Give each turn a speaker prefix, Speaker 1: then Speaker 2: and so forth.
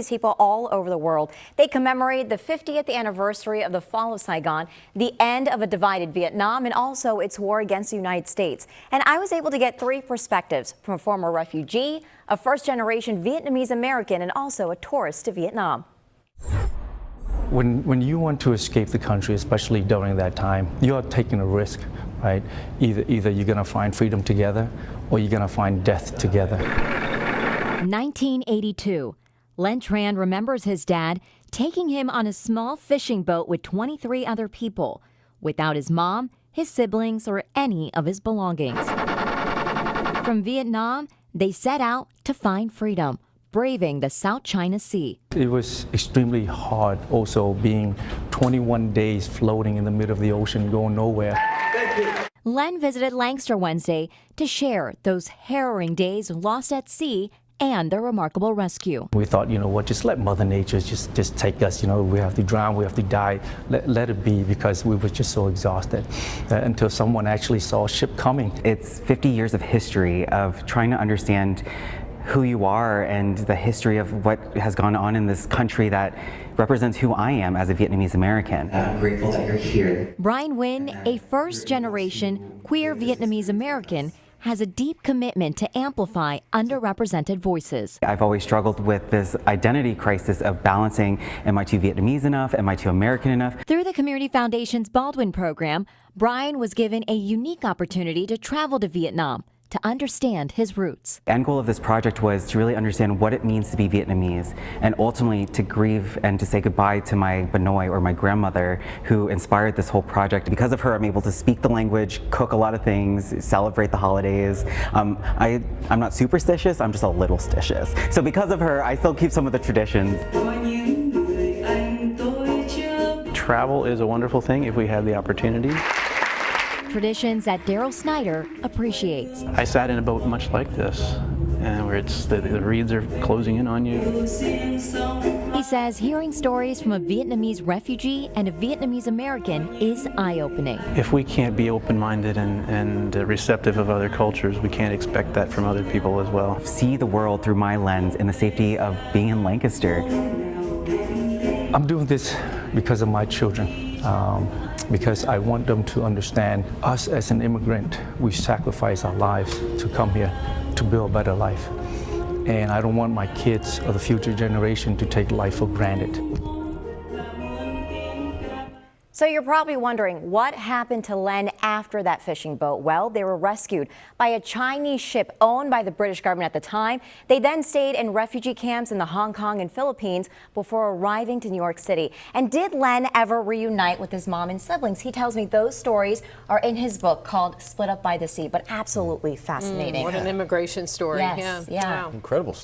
Speaker 1: People all over the world. They commemorate the 50th anniversary of the fall of Saigon, the end of a divided Vietnam, and also its war against the United States. And I was able to get three perspectives from a former refugee, a first-generation Vietnamese American, and also a tourist to Vietnam.
Speaker 2: When you want to escape the country, especially during that time, you are taking a risk, right? Either you're going to find freedom together or you're going to find death together.
Speaker 1: 1982. Len Tran remembers his dad taking him on a small fishing boat with 23 other people, without his mom, his siblings, or any of his belongings. From Vietnam, they set out to find freedom, braving the South China Sea.
Speaker 2: It was extremely hard also being 21 days floating in the middle of the ocean, going nowhere.
Speaker 1: Len visited Lancaster Wednesday to share those harrowing days lost at sea and their remarkable rescue.
Speaker 2: We thought, you know what, just let Mother Nature just take us. You know, we have to drown, we have to die. Let it be, because we were just so exhausted until someone actually saw a ship coming.
Speaker 3: It's 50 years of history of trying to understand who you are and the history of what has gone on in this country that represents who I am as a Vietnamese American. I'm grateful that you're here.
Speaker 1: Brian Nguyen, a first-generation queer Vietnamese American, has a deep commitment to amplify underrepresented voices.
Speaker 3: I've always struggled with this identity crisis of balancing, am I too Vietnamese enough? Am I too American enough?
Speaker 1: Through the Community Foundation's Baldwin program, Brian was given a unique opportunity to travel to Vietnam to understand his roots.
Speaker 3: The end goal of this project was to really understand what it means to be Vietnamese, and ultimately to grieve and to say goodbye to my Benoi, or my grandmother, who inspired this whole project. Because of her, I'm able to speak the language, cook a lot of things, celebrate the holidays. I'm not superstitious, I'm just a little stitious. So because of her, I still keep some of the traditions.
Speaker 4: Travel is a wonderful thing if we have the opportunity.
Speaker 1: Traditions that Daryl Snyder appreciates.
Speaker 4: I sat in a boat much like this, and where the reeds are closing in on you.
Speaker 1: He says hearing stories from a Vietnamese refugee and a Vietnamese American is eye-opening.
Speaker 4: If we can't be open-minded and receptive of other cultures, we can't expect that from other people as well.
Speaker 3: See the world through my lens in the safety of being in Lancaster.
Speaker 2: I'm doing this because of my children. Because I want them to understand us as an immigrant, we sacrifice our lives to come here to build a better life. And I don't want my kids or the future generation to take life for granted.
Speaker 1: So you're probably wondering what happened to Len after that fishing boat. Well, they were rescued by a Chinese ship owned by the British government at the time. They then stayed in refugee camps in the Hong Kong and Philippines before arriving to New York City. And did Len ever reunite with his mom and siblings? He tells me those stories are in his book called Split Up by the Sea, but absolutely fascinating.
Speaker 5: What an immigration story.
Speaker 1: Yes, yeah.
Speaker 5: Wow.
Speaker 6: Incredible story.